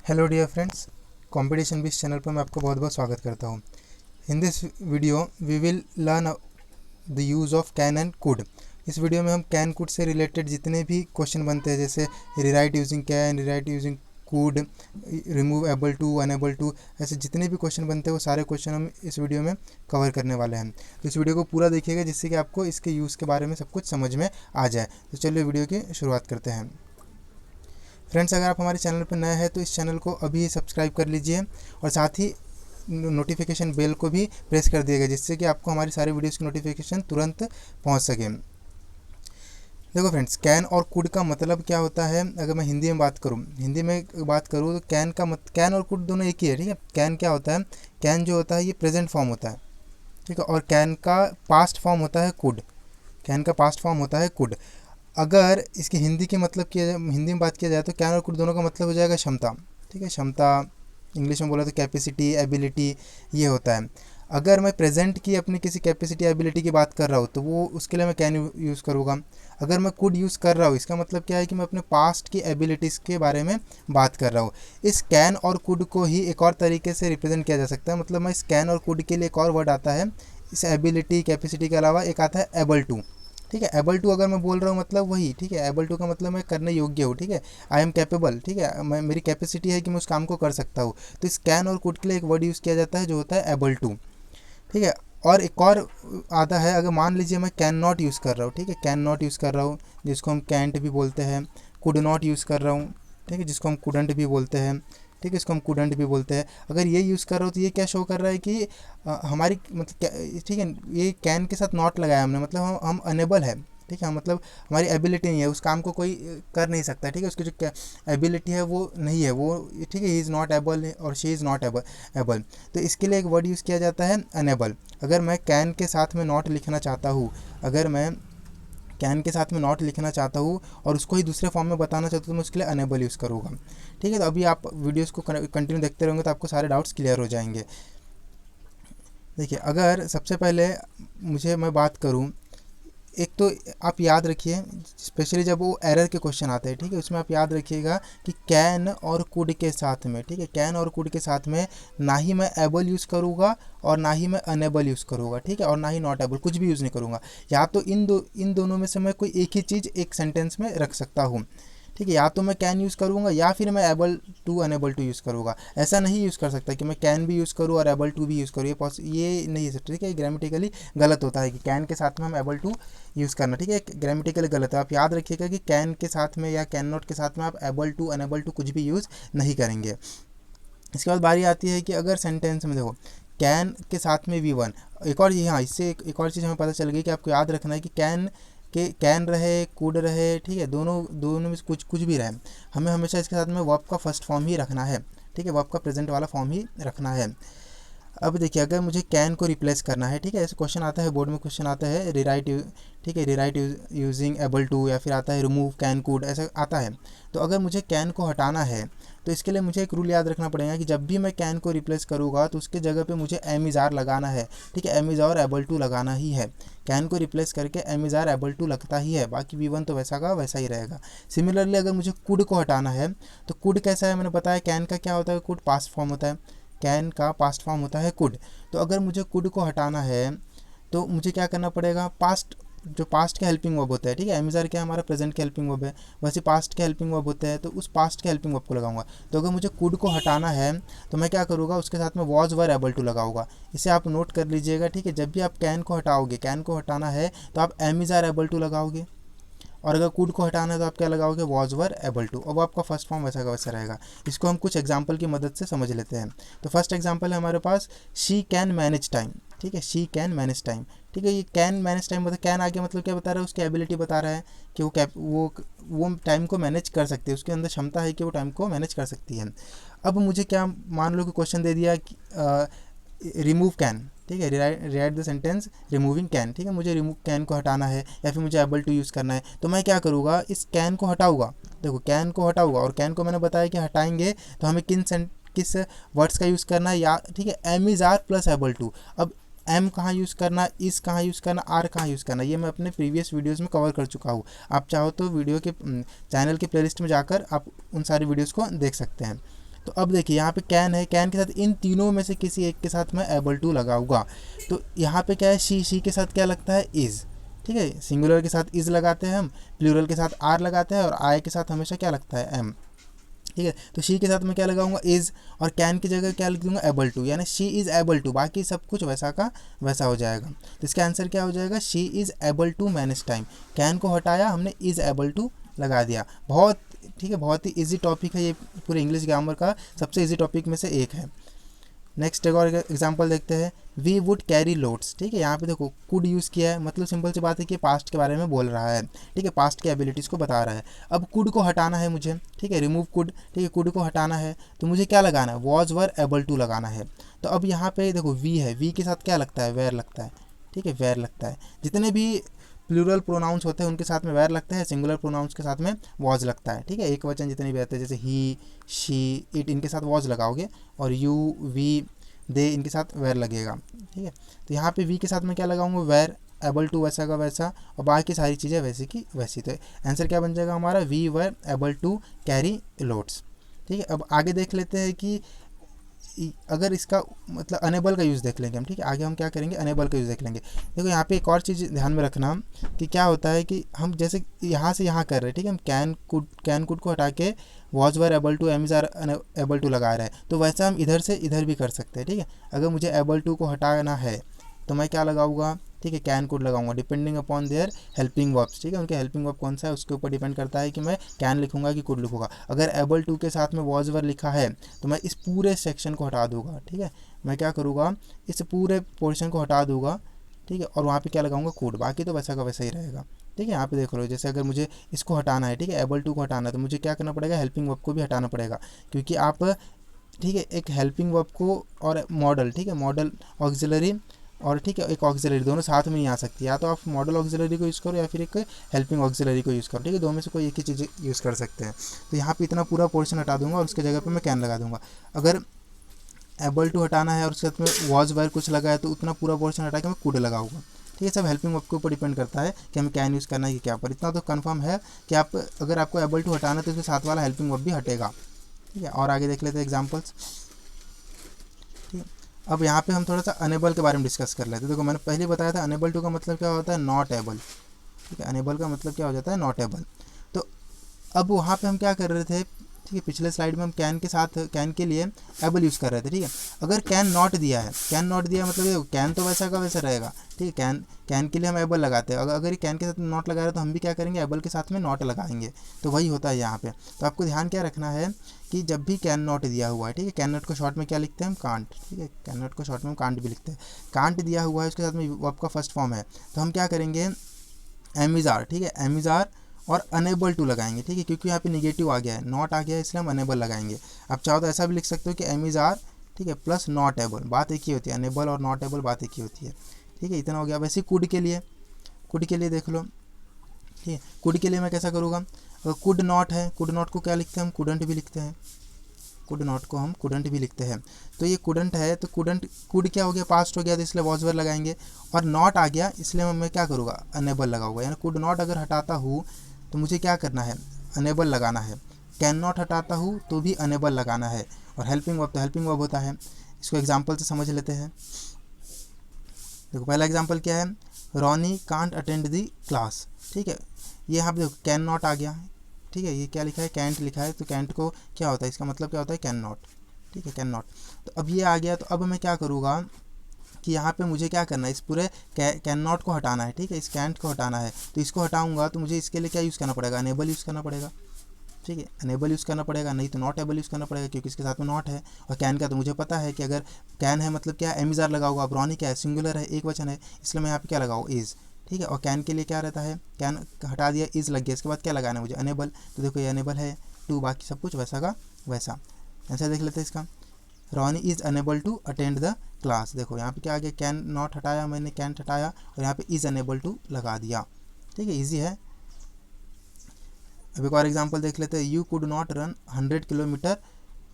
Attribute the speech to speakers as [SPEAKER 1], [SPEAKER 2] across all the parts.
[SPEAKER 1] Hello dear friends, competition based channel पर मैं आपका बहुत बहुत स्वागत करता हूँ। In this video we will learn the use of can and could. इस वीडियो में हम कैन कुड से रिलेटेड जितने भी क्वेश्चन बनते हैं, जैसे rewrite using can, rewrite using could, remove able to, unable to, ऐसे जितने भी क्वेश्चन बनते हैं वो सारे क्वेश्चन हम इस वीडियो में कवर करने वाले हैं। तो इस वीडियो को पूरा देखिएगा जिससे कि आपको इसके यूज़ के बारे में सब कुछ समझ में आ जाए। तो चलिए वीडियो की शुरुआत करते हैं। फ्रेंड्स, अगर आप हमारे चैनल पर नए हैं तो इस चैनल को अभी सब्सक्राइब कर लीजिए और साथ ही नोटिफिकेशन बेल को भी प्रेस कर दिएगा, जिससे कि आपको हमारी सारी वीडियोस की नोटिफिकेशन तुरंत पहुंच सके। देखो फ्रेंड्स, कैन और कुड का मतलब क्या होता है। अगर मैं हिंदी में बात करूँ तो कैन और कुड दोनों एक ही है। ठीक है, कैन क्या होता है, कैन जो होता है ये प्रेजेंट फॉर्म होता है। ठीक है, और कैन का पास्ट फॉर्म होता है कुड। कैन का पास्ट फॉर्म होता है कुड। अगर इसकी हिंदी में बात किया जाए तो कैन और कुड दोनों का मतलब हो जाएगा क्षमता। ठीक है, क्षमता, इंग्लिश में बोला तो कैपेसिटी, एबिलिटी, ये होता है। अगर मैं प्रेजेंट की अपनी किसी कैपेसिटी एबिलिटी की बात कर रहा हूँ तो वो उसके लिए मैं कैन यूज़ करूँगा। अगर मैं कुड यूज़ कर रहा हूँ, इसका मतलब क्या है कि मैं अपने पास्ट की एबिलिटीज़ के बारे में बात कर रहा हूँ। इस कैन और कुड को ही एक और तरीके से रिप्रेजेंट किया जा सकता है। मतलब मैं इस कैन और कुड के लिए एक और वर्ड आता है, इस एबिलिटी कैपेसिटी के अलावा एक आता है एबल टू। ठीक है, एबल टू अगर मैं बोल रहा हूँ मतलब वही, ठीक है, एबल टू का मतलब मैं करने योग्य हूँ। ठीक है, आई एम कैपेबल। ठीक है, मैं मेरी कैपेसिटी है कि मैं उस काम को कर सकता हूँ। तो इस कैन और कुड के लिए एक वर्ड यूज़ किया जाता है जो होता है एबल टू। ठीक है, और एक और आता है, अगर मान लीजिए मैं कैन नॉट यूज़ कर रहा हूँ। ठीक है, कैन नॉट यूज़ कर रहा हूँ जिसको हम कैंट भी बोलते हैं। कुड नॉट यूज़ कर रहा हूँ, ठीक है, जिसको हम कुडंट भी बोलते हैं। ठीक है, इसको हम कुडंट भी बोलते हैं। अगर ये यूज़ कर रहा हूँ तो ये क्या शो कर रहा है कि हमारी मतलब ठीक है, ये कैन के साथ नॉट लगाया हमने, मतलब हम अनेबल है। ठीक है, मतलब हमारी एबिलिटी नहीं है, उस काम को कोई कर नहीं सकता। ठीक है, उसकी जो एबिलिटी है वो नहीं है वो। ठीक है, ही इज़ नॉट एबल और शी इज़ नॉट एबल। तो इसके लिए एक वर्ड यूज़ किया जाता है अनेबल। अगर मैं कैन के साथ में नॉट लिखना चाहता हूँ, अगर मैं कैन के साथ में नॉट लिखना चाहता हूँ और उसको ही दूसरे फॉर्म में बताना चाहता हूँ तो मैं उसके लिए अनेबल यूज़ करूँगा। ठीक है, तो अभी आप वीडियोस को कंटिन्यू देखते रहेंगे तो आपको सारे डाउट्स क्लियर हो जाएंगे। देखिए, अगर सबसे पहले मैं बात करूँ, एक तो आप याद रखिए, स्पेशली जब वो एरर के क्वेश्चन आते हैं, ठीक है, उसमें आप याद रखिएगा कि कैन और कुड के साथ में, ठीक है, कैन और कुड के साथ में ना ही मैं एबल यूज़ करूँगा और ना ही मैं अनेबल यूज़ करूँगा। ठीक है, और ना ही नॉट एबल, कुछ भी यूज़ नहीं करूँगा। या तो इन दोनों में से मैं कोई एक ही चीज़ एक सेंटेंस में रख सकता हूँ। ठीक है, या तो मैं कैन यूज़ करूँगा या फिर मैं able to unable to use करूँगा। ऐसा नहीं यूज़ कर सकता कि मैं कैन भी यूज़ करूँ और एबल टू भी यूज़ करूँ, ये नहीं है। ठीक है, ग्रामेटिकली गलत होता है कि कैन के साथ में हम एबल टू यूज़ करना। ठीक है, ग्रामेटिकली गलत है। आप याद रखिएगा कि कैन के साथ में या कैन नॉट के साथ में आप एबल टू अनेबल टू कुछ भी यूज़ नहीं करेंगे। इसके बाद बारी आती है कि अगर सेंटेंस में देखो कैन के साथ में V1, एक और ये, हाँ, इससे एक और चीज़ हमें पता चल गई कि आपको याद रखना है कि कैन रहे, कुड रहे, ठीक है, दोनों में कुछ कुछ भी रहे, हमें हमेशा इसके साथ में वर्ब का फर्स्ट फॉर्म ही रखना है। ठीक है, वर्ब का प्रेजेंट वाला फॉर्म ही रखना है। अब देखिए, अगर मुझे कैन को रिप्लेस करना है, ठीक है, ऐसे क्वेश्चन आता है बोर्ड में, क्वेश्चन आता है ठीक है, रिराइट यूजिंग एबल टू, या फिर आता है रिमूव कैन कुड, ऐसा आता है। तो अगर मुझे कैन को हटाना है तो इसके लिए मुझे एक रूल याद रखना पड़ेगा कि जब भी मैं कैन को रिप्लेस करूँगा तो उसके जगह पे मुझे एम इज़ आर लगाना है। ठीक है, am is are able to लगाना ही है। कैन को रिप्लेस करके am is are able to लगता ही है, बाकी V1 तो वैसा का वैसा ही रहेगा। सिमिलरली अगर मुझे कुड को हटाना है तो कुड कैसा है, मैंने बताया कैन का क्या होता है, कुड पास्ट फॉर्म होता है। कैन का पास्ट फॉर्म होता है कुड। तो अगर मुझे कुड को हटाना है तो मुझे क्या करना पड़ेगा, जो पास्ट के हेल्पिंग वर्ब होता है, ठीक है, एम इज़ आर क्या हमारा प्रेजेंट के हेल्पिंग वर्ब है, वैसे पास्ट के हेल्पिंग वर्ब होते हैं, तो उस पास्ट के हेल्पिंग वर्ब को लगाऊंगा। तो अगर मुझे कुड को हटाना है तो मैं क्या करूँगा, उसके साथ में वॉज वर एबल टू लगाऊंगा। इसे आप नोट कर लीजिएगा। ठीक है, जब भी आप कैन को हटाओगे, कैन को हटाना है तो आप am is are able to लगाओगे, और अगर कुड को हटाना है तो आप क्या लगाओगे, वॉज वर एबल टू। अब आपका फर्स्ट फॉर्म वैसा का वैसा रहेगा। इसको हम कुछ एग्जाम्पल की मदद से समझ लेते हैं। तो फर्स्ट एग्जाम्पल है हमारे पास, शी कैन मैनेज टाइम। ठीक है, शी कैन मैनेज टाइम। ठीक है, ये कैन मैनेज टाइम मतलब कैन आगे मतलब क्या बता रहा है, उसकी एबिलिटी बता रहा है कि वो टाइम को मैनेज कर सकती है, उसके अंदर क्षमता है कि वो टाइम को मैनेज कर सकती है। अब मुझे क्या, मान लो कि क्वेश्चन दे दिया कि रिमूव कैन। ठीक है, right the sentence removing can. ठीक है, मुझे रिमूव कैन को हटाना है या फिर मुझे एबल टू यूज़ करना है, तो मैं क्या करूँगा, इस कैन को हटाऊँगा। देखो, कैन को हटाऊँगा, और कैन को मैंने बताया कि हटाएंगे तो हमें किस वर्ड्स का यूज़ करना है, या ठीक है, am is are plus able to. अब एम कहाँ यूज़ करना, इस कहाँ यूज़ करना, आर कहाँ यूज़ करना, ये मैं अपने प्रीवियस वीडियोस में कवर कर चुका हूँ। आप चाहो तो वीडियो के चैनल के प्लेलिस्ट में जाकर आप उन सारी वीडियोस को देख सकते हैं। तो अब देखिए यहाँ पे कैन है, कैन के साथ इन तीनों में से किसी एक के साथ मैं एबल टू लगाऊंगा। तो यहाँ पे क्या है, शी के साथ क्या लगता है, इज़। ठीक है, सिंगुलर के साथ इज़ लगाते हैं हम, प्लूरल के साथ आर लगाते हैं, और आई के साथ हमेशा क्या लगता है, एम। ठीक है, तो शी के साथ मैं क्या लगाऊंगा, इज़, और कैन की जगह क्या लिख दूंगा, एबल टू, यानी शी इज़ एबल टू। बाकी सब कुछ वैसा का वैसा हो जाएगा। तो इसका आंसर क्या हो जाएगा, she is able to manage time. Can को हटाया हमने, इज़ एबल टू लगा दिया। बहुत ठीक है, बहुत ही इजी टॉपिक है ये, पूरे इंग्लिश ग्रामर का सबसे इजी टॉपिक में से एक है। नेक्स्ट एक और एग्जांपल देखते हैं, वी वुड कैरी लोड्स। ठीक है, यहाँ पे देखो कुड यूज़ किया है, मतलब सिंपल सी बात है कि पास्ट के बारे में बोल रहा है। ठीक है, पास्ट की एबिलिटीज़ को बता रहा है। अब कुड को हटाना है मुझे, ठीक है, रिमूव कुड। ठीक है, कुड को हटाना है तो मुझे क्या लगाना है, वॉज वर एबल टू लगाना है। तो अब यहाँ पे देखो वी है, वी के साथ क्या लगता है, वेयर लगता है। ठीक है, वेयर लगता है। जितने भी प्लूरल प्रोनाउंस होते हैं उनके साथ में वेयर लगता है, सिंगुलर प्रोनाउंस के साथ में वॉज लगता है। ठीक है, एक वचन जितने भी रहते हैं जैसे ही, शी, इट, इनके साथ वॉज लगाओगे, और यू, वी, दे, इनके साथ वेयर लगेगा। ठीक है, तो यहाँ पे वी के साथ में क्या लगाऊंगा, वेयर, एबल टू वैसा का वैसा, और बाकी सारी चीज़ें वैसी की वैसी। तो आंसर क्या बन जाएगा हमारा, we were able to carry loads. ठीक है, अब आगे देख लेते हैं कि अगर इसका मतलब अनेबल का यूज़ देख लेंगे हम। ठीक है, आगे हम क्या करेंगे, अनेबल का यूज़ देख लेंगे। देखो यहाँ पे एक और चीज़ ध्यान में रखना कि क्या होता है कि हम जैसे यहाँ से यहाँ कर रहे हैं, ठीक है, हम कैन कुड को हटा के was were able to, am is are able to लगा रहे हैं, तो वैसा हम इधर से इधर भी कर सकते हैं। ठीक है, अगर मुझे एबल टू को हटाना है तो मैं क्या लगाऊंगा, ठीक है, कैन कुड लगाऊंगा, depending upon their helping verbs. ठीक है, उनके हेल्पिंग वर्ब कौन सा है उसके ऊपर डिपेंड करता है कि मैं कैन लिखूंगा कि कुड लिखूंगा। अगर एबल टू के साथ में वॉज वर लिखा है तो मैं इस पूरे सेक्शन को हटा दूंगा। ठीक है, मैं क्या करूँगा, इस पूरे पोर्शन को हटा दूंगा। ठीक है, और वहाँ पे क्या लगाऊंगा, कुड, बाकी तो वैसा का वैसा ही रहेगा। ठीक है, यहाँ पे देख लो, जैसे अगर मुझे इसको हटाना है, ठीक है, एबल टू को हटाना है, तो मुझे क्या करना पड़ेगा, हेल्पिंग वर्ब को भी हटाना पड़ेगा, क्योंकि आप, ठीक है, एक हेल्पिंग वर्ब को और मॉडल, ठीक है, मॉडल ऑक्सिलरी और, ठीक है, एक ऑक्सिलरी दोनों साथ में नहीं आ सकती। या तो आप मॉडल ऑक्सिलरी को यूज़ करो या फिर एक हेल्पिंग ऑक्सिलरी को यूज़ करो। ठीक है, दो में से कोई एक ही चीज़ यूज़ कर सकते हैं। तो यहाँ पे इतना पूरा पोर्शन हटा दूंगा और उसके जगह पे मैं कैन लगा दूंगा। अगर एबल टू हटाना है और उसके साथ में वॉज वर कुछ लगा है तो उतना पूरा पोर्शन हटा के मैं कुड लगाऊंगा। ठीक है, सब हेल्पिंग वर्ब के ऊपर डिपेंड करता है कि हमें कैन यूज़ करना है कि क्या। पर इतना तो कन्फर्म है कि आप अगर आपको एबल टू हटाना है तो उसके साथ वाला हेल्पिंग वर्ब भी हटेगा। ठीक है, और आगे देख लेते हैं एग्जाम्पल्स। ठीक है, अब यहाँ पे हम थोड़ा सा अनेबल के बारे में डिस्कस कर लेते हैं। देखो मैंने पहले बताया था अनेबल टू का मतलब क्या होता है, नॉट एबल। ठीक है, अनेबल का मतलब क्या हो जाता है, नॉट एबल। तो अब वहाँ पे हम क्या कर रहे थे, ठीक है, पिछले स्लाइड में हम कैन के साथ, कैन के लिए एबल यूज़ कर रहे थे। ठीक है, अगर कैन नॉट दिया है, कैन नॉट दिया मतलब देखो कैन तो वैसा का वैसा रहेगा। ठीक है, कैन के लिए हम एबल लगाते हैं। अगर ये कैन के साथ नॉट लगा रहे हैं तो हम भी क्या करेंगे, एबल के साथ में नॉट लगाएंगे। तो वही होता है यहाँ पे। तो आपको ध्यान क्या रखना है कि जब भी कैन नॉट दिया हुआ है, ठीक है, कैन नॉट को शॉर्ट में क्या लिखते हैं हम, कांट। ठीक है, कैन नॉट को शॉर्ट में हम कांट भी लिखते हैं। कांट दिया हुआ है उसके साथ में वर्ब का फर्स्ट फॉर्म है तो हम क्या करेंगे, एम इज़ आर। ठीक है, एम इज़ आर और अनेबल टू लगाएंगे। ठीक है, क्योंकि यहाँ पे निगेटिव आ गया है, नॉट आ गया है, इसलिए हम अनेबल लगाएंगे। आप चाहो तो ऐसा भी लिख सकते हो कि एम इज़ आर, ठीक है, प्लस नॉट एबल, बात एक ही होती है, अनेबल और नॉट एबल बात एक ही होती है। ठीक है, इतना हो गया। वैसे कुड के लिए, कुड के लिए देख लो। ठीक है, कुड के लिए मैं कैसा करूँगा, अगर कुड नॉट है, कुड नॉट को क्या लिखते हैं हम, कुडंट भी लिखते हैं। कुड नॉट को हम कुडंट भी लिखते हैं। तो ये कुडंट है तो कुडंट, कुड क्या हो गया, पास्ट हो गया तो इसलिए वॉज वर लगाएंगे, और नॉट आ गया इसलिए मैं क्या करूँगा, अनेबल लगाऊंगा। यानी कुड नॉट अगर हटाता हूँ तो मुझे क्या करना है, अनेबल लगाना है। कैन नॉट हटाता हूँ तो भी अनेबल लगाना है। और हेल्पिंग वर्ब तो हेल्पिंग वर्ब होता है। इसको एग्जाम्पल से समझ लेते हैं। देखो पहला एग्जाम्पल क्या है, Ronnie can't attend the class. ठीक है, ये यहाँ पे देखो कैन नॉट आ गया। ठीक है, ये क्या लिखा है, कैंट लिखा है, तो कैंट को क्या होता है, इसका मतलब क्या होता है, कैन नॉट। ठीक है, कैन नॉट। तो अब ये आ गया, तो अब मैं क्या करूँगा कि यहाँ पे मुझे क्या करना है, इस पूरे कैन नॉट को हटाना है। ठीक है, इस कैंट को हटाना है, तो इसको हटाऊंगा तो मुझे इसके लिए क्या यूज़ करना पड़ेगा, अनेबल यूज़ करना पड़ेगा। ठीक है, अनेबल यूज़ करना पड़ेगा, नहीं तो नॉट एबल यूज़ करना पड़ेगा, क्योंकि इसके साथ में नॉट है। और कैन का तो मुझे पता है कि अगर कैन है मतलब क्या, एम इज़ आर लगाऊंगा। अब रॉनी क्या है, सिंगुलर है, एक वचन है, इसलिए मैं यहाँ पे क्या लगाऊँ, इज़। ठीक है, और कैन के लिए क्या रहता है, कैन हटा दिया, इज़ लग गया, इसके बाद क्या लगाना है मुझे, अनेबल। तो देखो ये अनेबल है टू, बाकी सब कुछ वैसा का वैसा। ऐसा देख लेते हैं इसका, Ronnie is unable to attend the class. देखो यहाँ पे क्या आ गया, कैन नॉट हटाया मैंने, कैन हटाया और यहाँ पे इज़ अनेबल टू लगा दिया। ठीक है, ईजी है। अब एक और एग्जांपल देख लेते हैं, you could not run 100 kilometre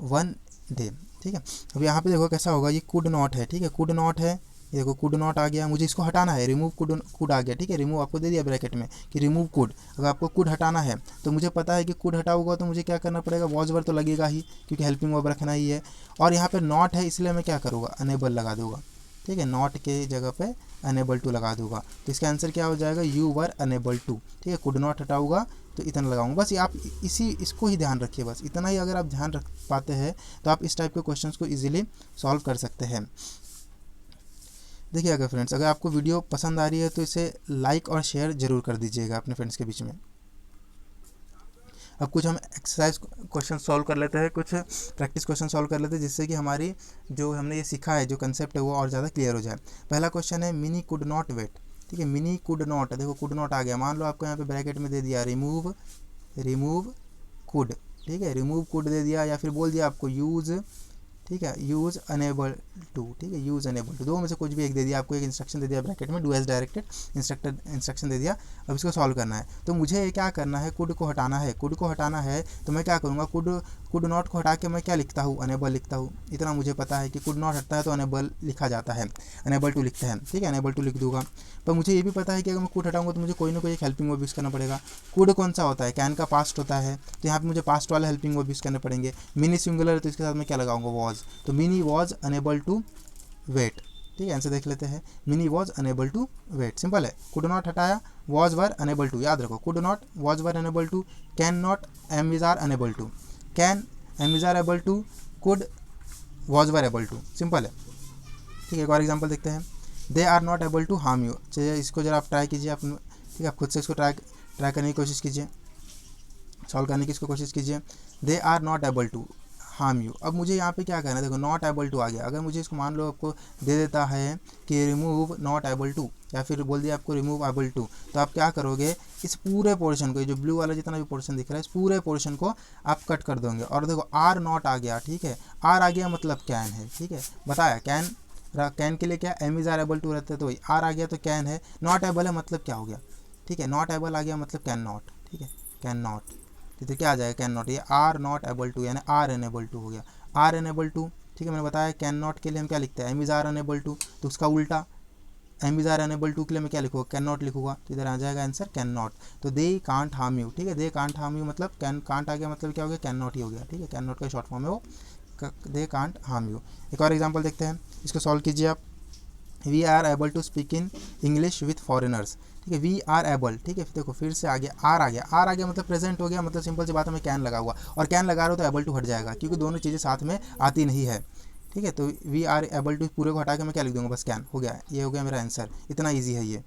[SPEAKER 1] one day. ठीक है, अब यहाँ पे देखो कैसा होगा, ये कुड नॉट है। ठीक है, कुड नॉट है ये देखो कुड नॉट आ गया, मुझे इसको हटाना है, रिमूव कुड आ गया, ठीक है। रिमूव आपको दे दिया ब्रैकेट में कि रिमूव कुड। अगर आपको कुड हटाना है तो मुझे पता है कि कुड हटाऊंगा तो मुझे क्या करना पड़ेगा, वॉज वर्ब तो लगेगा ही क्योंकि हेल्पिंग वर्ब रखना ही है। और यहाँ पे नॉट है इसलिए मैं क्या करूँगा, अनेबल लगा दूंगा, ठीक है। नॉट के जगह पे अनेबल टू लगा दूंगा। तो इसका आंसर क्या हो जाएगा, यू वर अनेबल टू, ठीक है। कुड नॉट हटाऊंगा तो इतना लगाऊंगा। बस ये आप इसको ही ध्यान रखिए, बस इतना ही अगर आप ध्यान रख पाते हैं तो आप इस टाइप के क्वेश्चंस को इजीली सॉल्व कर सकते हैं। देखिए अगर फ्रेंड्स, अगर आपको वीडियो पसंद आ रही है तो इसे लाइक और शेयर जरूर कर दीजिएगा अपने फ्रेंड्स के बीच में। अब कुछ हम एक्सरसाइज क्वेश्चन सॉल्व कर लेते हैं, कुछ प्रैक्टिस क्वेश्चन सॉल्व कर लेते हैं, जिससे कि हमारी जो हमने ये सीखा है जो कंसेप्ट है वो और ज़्यादा क्लियर हो जाए। पहला क्वेश्चन है मिनी कुड नॉट वेट, ठीक है। मिनी कुड नॉट, देखो कुड नॉट आ गया, मान लो आपको यहाँ पे ब्रैकेट में दे दिया रिमूव कुड, ठीक है। रिमूव कुड दे दिया या फिर बोल दिया आपको यूज़, ठीक है, यूज़ अनेबल टू, ठीक है, यूज़ अनेबल टू, दो में से कुछ भी एक दे दिया, आपको एक इंस्ट्रक्शन दे दिया ब्रैकेट में, डू एज डायरेक्टेड इंस्ट्रक्शन दे दिया। अब इसको सॉल्व करना है तो मुझे क्या करना है, कुड को हटाना है। कुड को हटाना है तो मैं क्या करूँगा, कुड नॉट को हटा के मैं क्या लिखता हूँ, अनेबल लिखता हूँ। इतना मुझे पता है कि कुड नॉट हटता है तो अनेबल लिखा जाता है, अनेबल टू लिखते हैं, ठीक है, अनेबल टू लिख दूंगा। पर मुझे ये भी पता है कि अगर मैं कुड हटाऊंगा तो मुझे कोई ना कोई एक हेल्पिंग वर्ब यूज़ करना पड़ेगा। कुड कौन सा होता है, कैन का पास्ट होता है, तो यहाँ पे मुझे पास्ट वाला हेल्पिंग वर्ब यूज़ करने पड़ेंगे। मिनी सिंगुलर है तो इसके साथ मैं क्या लगाऊंगा, वॉज, तो Mini was unable to wait, ठीक है। आंसर देख लेते हैं, Mini was unable to wait, simple है। कुड नॉट हटाया, वॉज वर अनेबल टू, याद रखो, could not was were unable to, can not am is are unable to, can am is are able to, could was were able to, simple है, ठीक है। एक और example देखते हैं, they are not able to harm you, चलिए इसको जरा आप ट्राई कीजिए, आप ठीक है, आप खुद से इसको ट्राई करने की कोशिश कीजिए, सॉल्व करने की इसको कोशिश कीजिए। They are not able to harm you, अब मुझे यहाँ पे क्या करना है, देखो नॉट एबल टू आ गया। अगर मुझे इसको मान लो आपको दे देता है कि रिमूव नॉट एबल टू, या फिर बोल दिया आपको रिमूव एबल टू, तो आप क्या करोगे, इस पूरे पोर्शन को, जो ब्लू वाला जितना भी पोर्शन दिख रहा है, इस पूरे पोर्शन को आप कट कर दोगे। और देखो आर नॉट आ गया, ठीक है, आर आ गया मतलब कैन है, ठीक है, बताया कैन के लिए क्या am is are able to रहता है, तो वही आर आ गया तो कैन है, नॉट एबल है मतलब क्या हो गया, ठीक है, नॉट एबल आ गया मतलब कैन नॉट, ठीक है, कैन नॉट, तो क्या आ जाएगा, कैन नॉट, ये आर नॉट एबल टू यानी आर एनेबल टू हो गया, आर एनेबल टू, ठीक है। मैंने बताया कैन नॉट के लिए हम क्या लिखते हैं, am is are unable to, तो उसका उल्टा am is are unable to के लिए मैं क्या लिखूँगा, कैन नॉट लिखूँगा, तो इधर आ जाएगा आंसर कैन नॉट। तो दे कांट हार्म यू, ठीक है, दे कांट हार्म यू मतलब कैन कांट आ गया मतलब क्या हो गया, कैन नॉट ही हो गया, ठीक है, कैन नॉट का शॉर्ट फॉर्म है वो, दे कांट हार्म यू। एक और एग्जाम्पल देखते हैं, इसको सॉल्व कीजिए आप। We are able to speak in English with foreigners, ठीक है, वी आर एबल, ठीक है, देखो फिर से आ गया, आर आ गया, आर आ गया मतलब प्रेजेंट हो गया, मतलब सिंपल सी बात है, मैं कैन लगा हुआ, और कैन लगा रहा हो तो एबल टू हट जाएगा क्योंकि दोनों चीज़ें साथ में आती नहीं है, ठीक है। तो वी आर एबल टू पूरे को हटा के मैं क्या लिख दूंगा, बस कैन हो गया, ये हो गया मेरा आंसर, इतना ईजी है ये,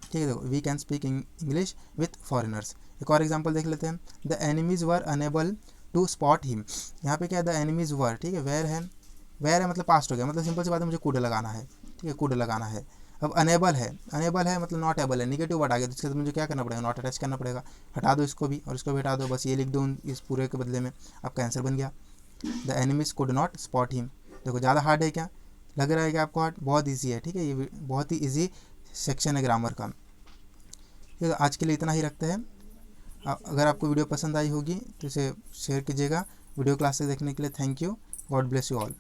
[SPEAKER 1] ठीक है। देखो we can speak English with foreigners. एक और एग्जाम्पल देख लेते हैं, the enemies were unable to spot him, यहाँ पे क्या है, द एनिमीज वर, ठीक है, वेयर है मतलब पास्ट हो गया, मतलब सिंपल सी बात है, मुझे कुड लगाना है, ठीक है, कुड लगाना है। अब अनेबल है मतलब नॉट एबल है, निगेटिव वर्ड आ गया तो इसके साथ मुझे क्या करना पड़ेगा, नॉट अटैच करना पड़ेगा, हटा दो इसको भी और इसको भी हटा दो, बस ये लिख दो इस पूरे के बदले में, आपका आंसर बन गया, the enemies could not spot him. देखो ज़्यादा हार्ड है क्या, लग रहा है कि आपको हार्ड, बहुत ईजी है, ठीक है, ये बहुत ही ईजी सेक्शन है ग्रामर का। ठीक है, आज के लिए इतना ही रखते हैं। अगर आपको वीडियो पसंद आई होगी तो इसे शेयर कीजिएगा। वीडियो क्लास से देखने के लिए thank you, God bless you all.